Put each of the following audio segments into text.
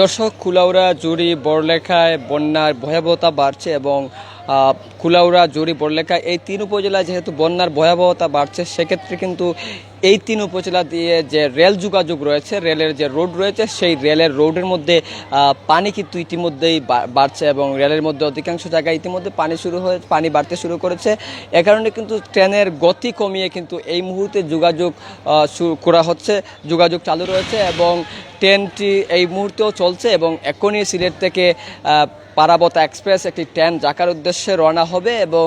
দর্শক, কুলাউড়া, জুড়ি, বড়লেখায় বন্যার ভয়াবহতা বাড়ছে এবং কুলাউড়া, জুড়ি, বড়লেখা এই তিন উপজেলায় যেহেতু বন্যার ভয়াবহতা বাড়ছে, সেক্ষেত্রে কিন্তু এই তিন উপজেলা দিয়ে যে রেল যোগাযোগ রয়েছে, রেলের যে রোড রয়েছে, সেই রেলের রোডের মধ্যে পানি কিন্তু ইতিমধ্যেই বাড়ছে এবং রেলের মধ্যে অধিকাংশ জায়গায় ইতিমধ্যে পানি বাড়তে শুরু করেছে। এ কারণে কিন্তু ট্রেনের গতি কমিয়ে কিন্তু এই মুহূর্তে যোগাযোগ করা হচ্ছে, যোগাযোগ চালু রয়েছে এবং ট্রেনটি এই মুহূর্তেও চলছে এবং এখনই সিলেট থেকে পারাবতা এক্সপ্রেস একটি ট্রেন ঢাকার উদ্দেশ্যে রওনা হবে এবং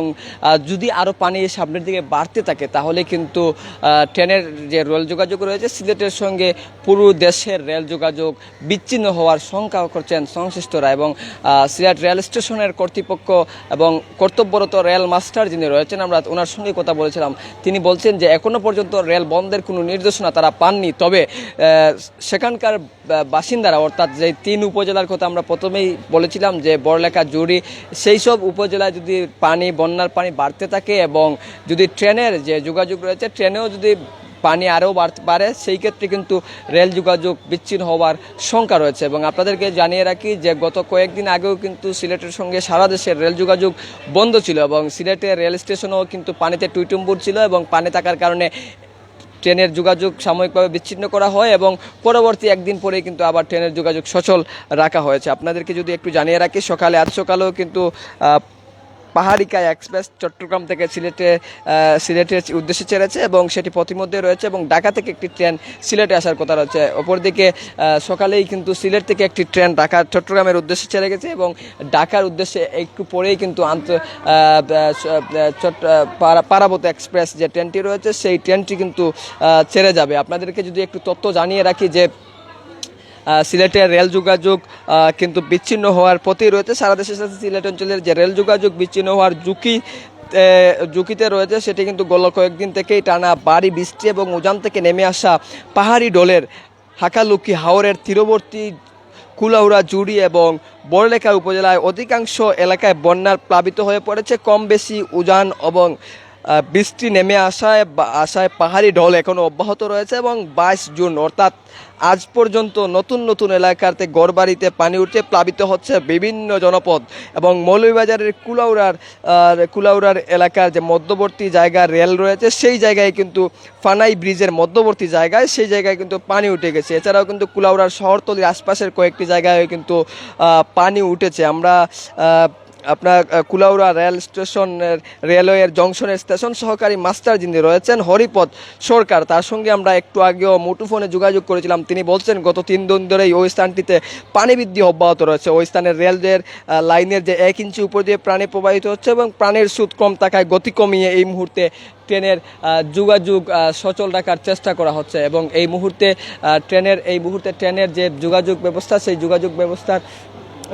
যদি আরও পানি সামনের দিকে বাড়তে থাকে তাহলে কিন্তু ট্রেনের যে রেল যোগাযোগ রয়েছে সিলেটের সঙ্গে পুরো দেশের রেল যোগাযোগ বিচ্ছিন্ন হওয়ার শঙ্কা করছেন সংশ্লিষ্টরা। এবং সিলেট রেল স্টেশনের কর্তৃপক্ষ এবং কর্তব্যরত রেল মাস্টার যিনি রয়েছেন, আমরা ওনার সঙ্গে কথা বলেছিলাম, তিনি বলছেন যে এখনও পর্যন্ত রেল বন্ধের কোনো নির্দেশনা তারা পাননি। তবে সেখানকার বাসিন্দারা, অর্থাৎ যে তিন উপজেলার কথা আমরা প্রথমেই বলেছিলাম যে বড়লেখা, জুড়ি, সেই সব উপজেলায় যদি বন্যার পানি বাড়তে থাকে এবং যদি ট্রেনের যে যোগাযোগ রয়েছে ট্রেনেও যদি পানি আরও বাড়ে, সেই ক্ষেত্রে কিন্তু রেল যোগাযোগ বিচ্ছিন্ন হওয়ার শঙ্কা রয়েছে। এবং আপনাদেরকে জানিয়ে রাখি যে গত কয়েকদিন আগেও কিন্তু সিলেটের সঙ্গে সারা দেশের রেল যোগাযোগ বন্ধ ছিল এবং সিলেটের রেল স্টেশনও কিন্তু পানিতে টুইটুম্বুর ছিল এবং পানি থাকার কারণে ট্রেনের যোগাযোগ সাময়িকভাবে বিচ্ছিন্ন করা হয় এবং পরবর্তী একদিন পরেই কিন্তু আবার ট্রেনের যোগাযোগ সচল রাখা হয়েছে। আপনাদেরকে যদি একটু জানিয়ে রাখি, আজ সকালেও কিন্তু পাহাড়িকা এক্সপ্রেস চট্টগ্রাম থেকে সিলেটের উদ্দেশ্যে ছেড়েছে এবং সেটি পথিমধ্যে রয়েছে এবং ঢাকা থেকে একটি ট্রেন সিলেটে আসার কথা রয়েছে। অপরদিকে সকালেই কিন্তু সিলেট থেকে একটি ট্রেন চট্টগ্রামের উদ্দেশ্যে ছেড়ে গেছে এবং ঢাকার উদ্দেশ্যে একটু পরেই কিন্তু পারাবত এক্সপ্রেস যে ট্রেনটি রয়েছে সেই ট্রেনটি কিন্তু ছেড়ে যাবে। আপনাদেরকে যদি একটু তথ্য জানিয়ে রাখি যে সিলেটের রেল যোগাযোগ কিন্তু বিচ্ছিন্ন হওয়ার পথেই রয়েছে। সারা দেশের সাথে সিলেট অঞ্চলের যে রেল যোগাযোগ বিচ্ছিন্ন হওয়ার ঝুঁকিতে রয়েছে, সেটি কিন্তু গত কয়েকদিন থেকেই টানা ভারী বৃষ্টি এবং উজান থেকে নেমে আসা পাহাড়ি ঢলের হাকালুকি হাওরের তীরবর্তী কুলাউড়া, জুড়ি এবং বড়লেখা উপজেলায় অধিকাংশ এলাকায় বন্যার প্লাবিত হয়ে পড়েছে। কম বেশি উজান এবং বৃষ্টি নেমে আসায় পাহাড়ি ঢল এখনও অব্যাহত রয়েছে এবং 22 জুন অর্থাৎ আজ পর্যন্ত নতুন এলাকাতে গড়বাড়িতে পানি উঠছে, প্লাবিত হচ্ছে বিভিন্ন জনপদ এবং মৌলভীবাজারের কুলাউড়ার এলাকার যে মধ্যবর্তী জায়গা রেল রয়েছে সেই জায়গায় কিন্তু ফানাই ব্রিজের মধ্যবর্তী জায়গায় কিন্তু পানি উঠে গেছে। এছাড়াও কিন্তু কুলাউড়ার শহরতলির আশপাশের কয়েকটি জায়গায় কিন্তু পানি উঠেছে। আমরা আপনার কুলাউড়া রেল স্টেশনের রেলওয়ের জংশনের স্টেশন সহকারী মাস্টার যিনি রয়েছেন হরিপদ সরকার, তার সঙ্গে আমরা একটু আগেও মুঠোফোনে যোগাযোগ করেছিলাম। তিনি বলছেন গত 3 দিন ধরেই ওই স্থানটিতে পানি বৃদ্ধি অব্যাহত রয়েছে। ওই স্থানের রেলের লাইনের যে 1 ইঞ্চি উপর দিয়ে পানি প্রবাহিত হচ্ছে এবং প্রাণের স্রোত কম থাকায় গতি কমিয়ে এই মুহূর্তে ট্রেনের যোগাযোগ সচল রাখার চেষ্টা করা হচ্ছে এবং এই মুহূর্তে ট্রেনের যে যোগাযোগ ব্যবস্থা, সেই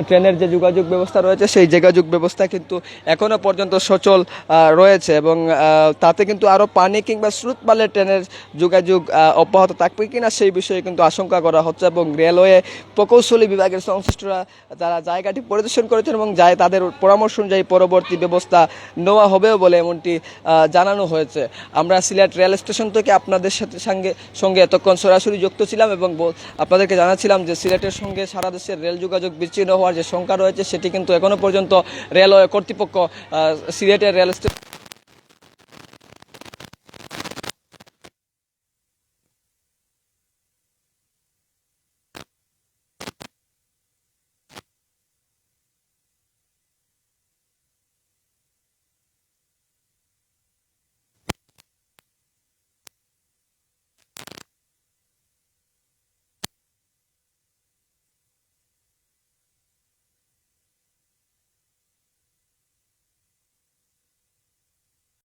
ট্রেনের যে যোগাযোগ ব্যবস্থা রয়েছে সেই যোগাযোগ ব্যবস্থা কিন্তু এখনও পর্যন্ত সচল রয়েছে এবং তাতে কিন্তু আরও পানি কিংবা স্রোত বাড়লে ট্রেনের যোগাযোগ অব্যাহত থাকবে কিনা সেই বিষয়ে কিন্তু আশঙ্কা করা হচ্ছে এবং রেলওয়ে প্রকৌশলী বিভাগের সংশ্লিষ্টরা তারা জায়গাটি পরিদর্শন করেছেন এবং তাদের পরামর্শ অনুযায়ী পরবর্তী ব্যবস্থা নেওয়া হবেও বলে এমনটি জানানো হয়েছে। আমরা সিলেট রেল স্টেশন থেকে আপনাদের সঙ্গে এতক্ষণ সরাসরি যুক্ত ছিলাম এবং আপনাদেরকে জানাচ্ছিলাম যে সিলেটের সঙ্গে সারা দেশের রেল যোগাযোগ বিচ্ছিন্ন হওয়ার যে শঙ্কা রয়েছে সেটি কিন্তু এখনো পর্যন্ত রেলওয়ে কর্তৃপক্ষ সিলেটের রেল স্টেশন